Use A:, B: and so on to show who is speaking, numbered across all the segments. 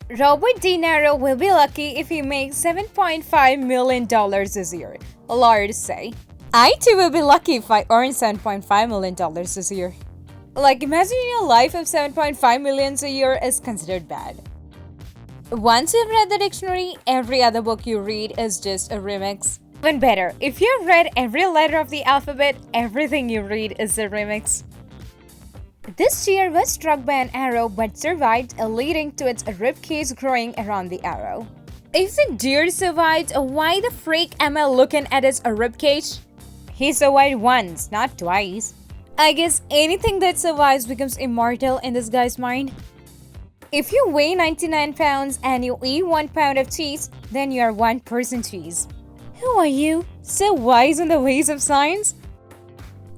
A: Robert De Niro will be lucky if he makes $7.5 million this year, lawyers say. I too will be lucky if I earn $7.5 million this year. Like, imagining a life of 7.5 million a year is considered bad. Once you've read the dictionary, every other book you read is just a remix. Even better, if you've read every letter of the alphabet, everything you read is a remix. This deer was struck by an arrow but survived, leading to its ribcage growing around the arrow. If the deer survived, why the freak am I looking at its ribcage? He survived once, not twice. I guess anything that survives becomes immortal in this guy's mind. If you weigh 99 pounds and you eat 1 pound of cheese, then you are 1% cheese. Who are you? So wise in the ways of science?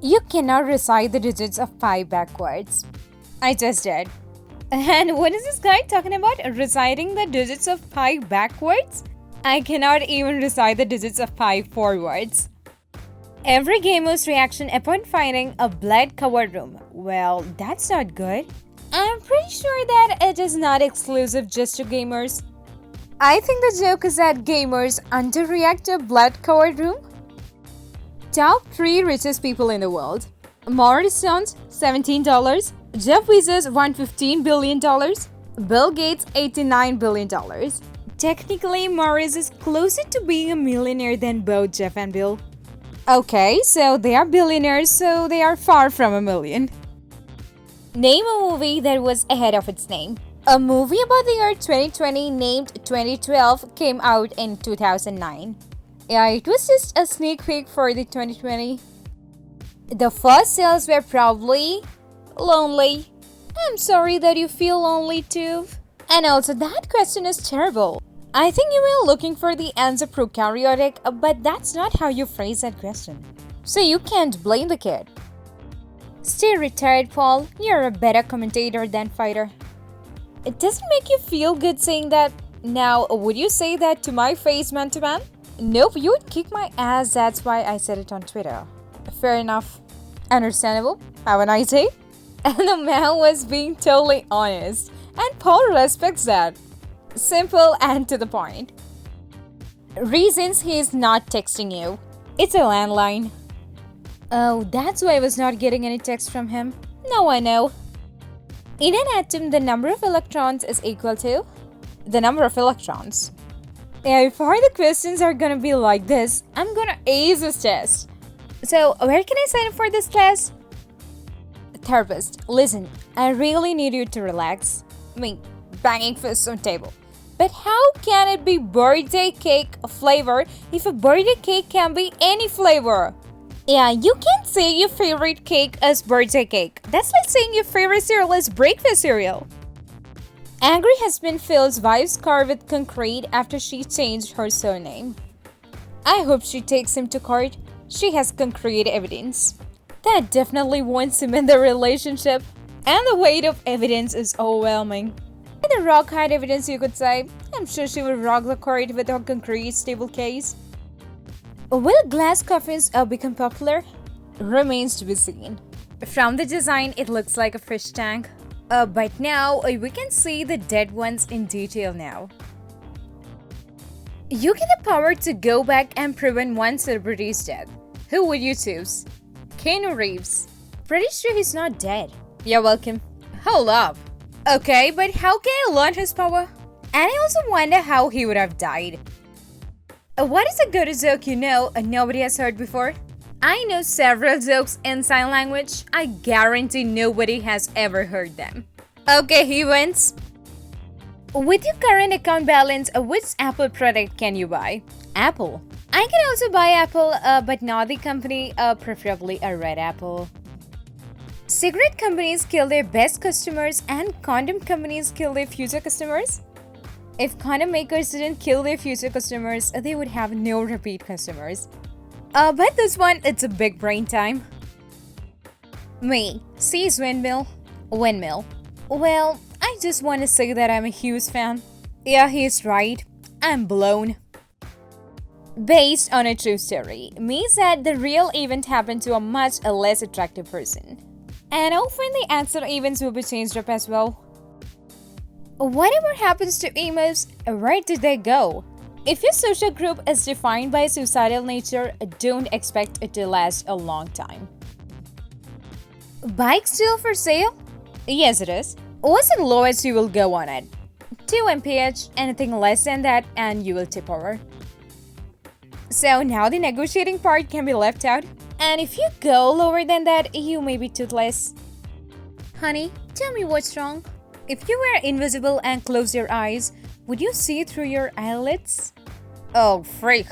A: You cannot recite the digits of pi backwards. I just did. And what is this guy talking about? Reciting the digits of pi backwards? I cannot even recite the digits of pi forwards. Every gamer's reaction upon finding a blood-covered room. Well, that's not good. I'm pretty sure that it is not exclusive just to gamers. I think the joke is that gamers underreact to a blood-covered room. Top 3 richest people in the world. Morris Jones, $17. Jeff Bezos, $115 billion. Bill Gates, $89 billion. Technically, Morris is closer to being a millionaire than both Jeff and Bill. Okay, so they are billionaires, so they are far from a million. Name a movie that was ahead of its name. A movie about the year 2020 named 2012 came out in 2009. Yeah, it was just a sneak peek for the 2020. The first sales were probably lonely. I'm sorry that you feel lonely too. And also, that question is terrible. I think you were looking for the answer prokaryotic, but that's not how you phrase that question. So you can't blame the kid. Stay retired, Paul. You're a better commentator than fighter. It doesn't make you feel good saying that. Now, would you say that to my face, man to man? Nope, you would kick my ass, that's why I said it on Twitter. Fair enough. Understandable. Have a nice day. And the man was being totally honest. And Paul respects that. Simple and to the point. Reasons he is not texting you. It's a landline. Oh, that's why I was not getting any text from him. Now I know. In an atom, the number of electrons is equal to the number of electrons. Yeah, if all the questions are gonna be like this, I'm gonna ace this test. So, where can I sign up for this test? Therapist, listen, I really need you to relax. Banging fists on table. But how can it be birthday cake flavor if a birthday cake can be any flavor? Yeah, you can't say your favorite cake as birthday cake. That's like saying your favorite cereal is breakfast cereal. Angry husband fills wife's car with concrete after she changed her surname. I hope she takes him to court. She has concrete evidence. That definitely won't cement the relationship. And the weight of evidence is overwhelming. And the rock hard evidence, you could say. I'm sure she will rock the court with her concrete stable case. Will glass coffins become popular? Remains to be seen. From the design, it looks like a fish tank. But now, we can see the dead ones in detail now. You get the power to go back and prevent one celebrity's death. Who would you choose? Keanu Reeves. Pretty sure he's not dead. You're welcome. Hold up. Okay, but how can I learn his power? And I also wonder how he would have died. What is a good joke you know nobody has heard before? I know several jokes in sign language. I guarantee nobody has ever heard them. Okay, he wins. With your current account balance, which Apple product can you buy? Apple. I can also buy Apple, but not the company, preferably a red apple. Cigarette companies kill their best customers and condom companies kill their future customers. If condom makers didn't kill their future customers, they would have no repeat customers. But this one, it's a big brain time. Me, sees windmill. Windmill. Well, I just want to say that I'm a huge fan. Yeah, he's right. I'm blown. Based on a true story, means that the real event happened to a much less attractive person. And often the answer events will be changed up as well. Whatever happens to emos, where did they go? If your social group is defined by suicidal nature, don't expect it to last a long time. Bike still for sale? Yes, it is. What's the lowest you will go on it? 2 mph, anything less than that, and you will tip over. So now the negotiating part can be left out. And if you go lower than that, you may be toothless. Honey, tell me what's wrong. If you were invisible and closed your eyes, would you see through your eyelids? Oh, freak.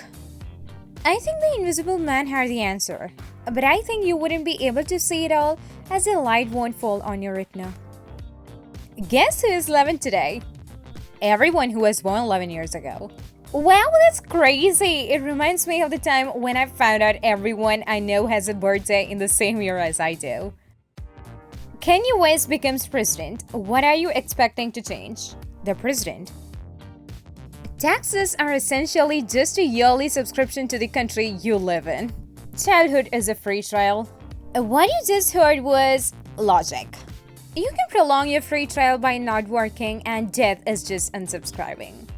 A: I think the invisible man had the answer. But I think you wouldn't be able to see it all as the light won't fall on your retina. Guess who is 11 today? Everyone who was born 11 years ago. Wow, that's crazy! It reminds me of the time when I found out everyone I know has a birthday in the same year as I do. Kanye West becomes president. What are you expecting to change? The president. Taxes are essentially just a yearly subscription to the country you live in. Childhood is a free trial. What you just heard was logic. You can prolong your free trial by not working, and death is just unsubscribing.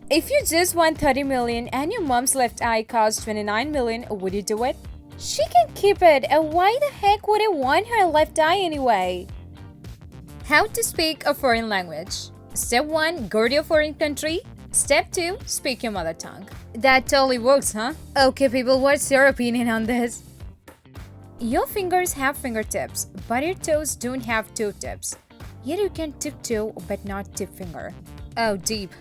A: If you just won 30 million and your mom's left eye costs 29 million, would you do it? She can keep it, and why the heck would I want her left eye anyway? How to speak a foreign language. Step 1. Go to a foreign country. Step 2. Speak your mother tongue. That totally works, huh? Okay people, what's your opinion on this? Your fingers have fingertips, but your toes don't have toe tips. Yet you can tip toe but not tip finger. Oh, deep.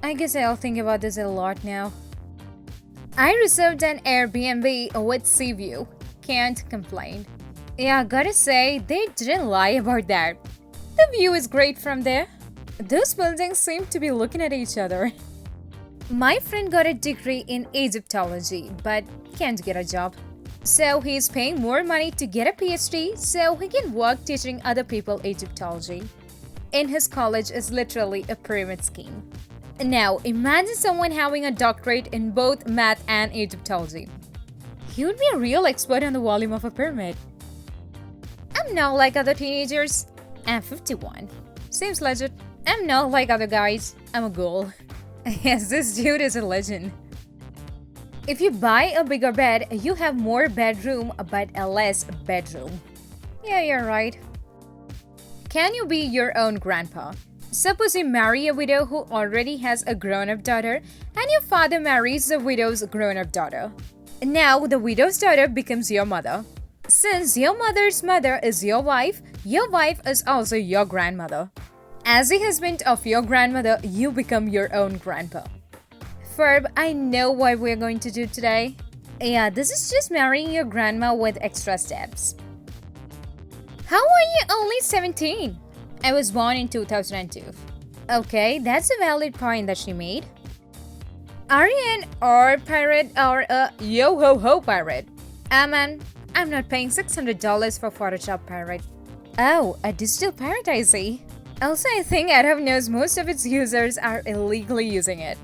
A: I guess I'll think about this a lot now. I reserved an Airbnb with sea view. Can't complain. Yeah, gotta say, they didn't lie about that. The view is great from there. Those buildings seem to be looking at each other. My friend got a degree in Egyptology, but can't get a job. So he's paying more money to get a PhD so he can work teaching other people Egyptology. In his college is literally a pyramid scheme. Now, imagine someone having a doctorate in both math and Egyptology. He would be a real expert on the volume of a pyramid. I'm not like other teenagers. I'm 51. Seems legit. I'm not like other guys. I'm a ghoul. Yes, this dude is a legend. If you buy a bigger bed, you have more bedroom but a less bedroom. Yeah, you're right. Can you be your own grandpa? Suppose you marry a widow who already has a grown-up daughter and your father marries the widow's grown-up daughter. Now the widow's daughter becomes your mother. Since your mother's mother is your wife is also your grandmother. As the husband of your grandmother, you become your own grandpa. Ferb, I know what we're going to do today. Yeah, this is just marrying your grandma with extra steps. How are you only 17? I was born in 2002. Okay, that's a valid point that she made. Are you an or pirate or a yo-ho-ho pirate? Man, I'm not paying $600 for Photoshop pirate. Oh, a digital pirate, I see. Also, I think Adobe knows most of its users are illegally using it.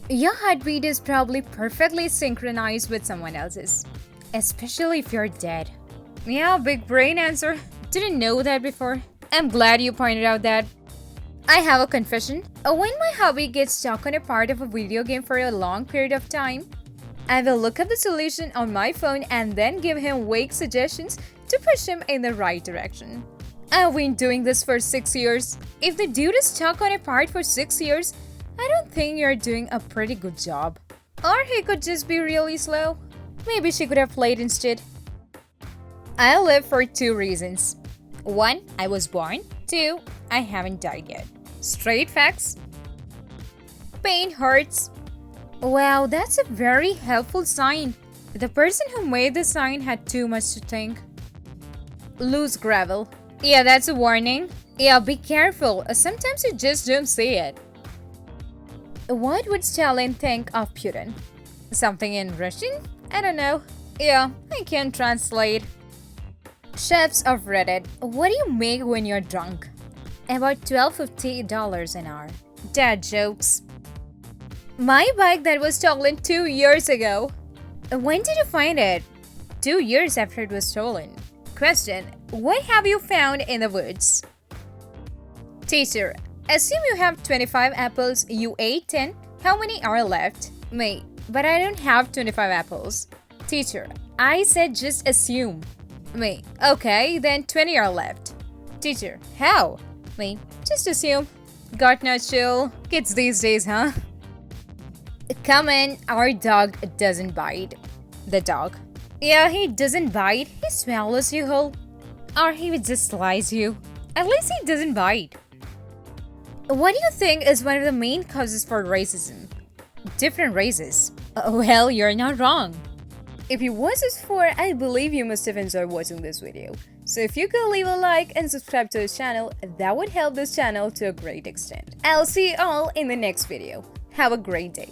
A: Your heartbeat is probably perfectly synchronized with someone else's, especially if you're dead. Yeah, big brain answer. Didn't know that before. I'm glad you pointed out that. I have a confession. When my hubby gets stuck on a part of a video game for a long period of time, I will look up the solution on my phone and then give him vague suggestions to push him in the right direction. I've been doing this for 6 years. If the dude is stuck on a part for 6 years, I don't think you're doing a pretty good job. Or he could just be really slow. Maybe she could have played instead. I live for 2 reasons. 1. I was born. 2. I haven't died yet. Straight facts. Pain hurts. Wow, that's a very helpful sign. The person who made the sign had too much to think. Loose gravel. Yeah, that's a warning. Yeah, be careful. Sometimes you just don't see it. What would Stalin think of Putin? Something in Russian? I don't know. Yeah, I can't translate. Chefs of Reddit, what do you make when you're drunk? About $12.50 an hour. Dad jokes. My bike that was stolen 2 years ago. When did you find it? 2 years after it was stolen. Question, what have you found in the woods? Teacher, assume you have 25 apples, you ate 10. How many are left? Me, but I don't have 25 apples. Teacher, I said just assume. Me, okay, then 20 are left. Teacher, how? Me, just assume. Got no chill. Kids these days, huh? Come in, our dog doesn't bite. The dog. Yeah, he doesn't bite. He swallows you whole. Or he would just slice you. At least he doesn't bite. What do you think is one of the main causes for racism? Different races. Well, you're not wrong. If you watched this before, I believe you must have enjoyed watching this video. So if you could leave a like and subscribe to this channel, that would help this channel to a great extent. I'll see you all in the next video. Have a great day.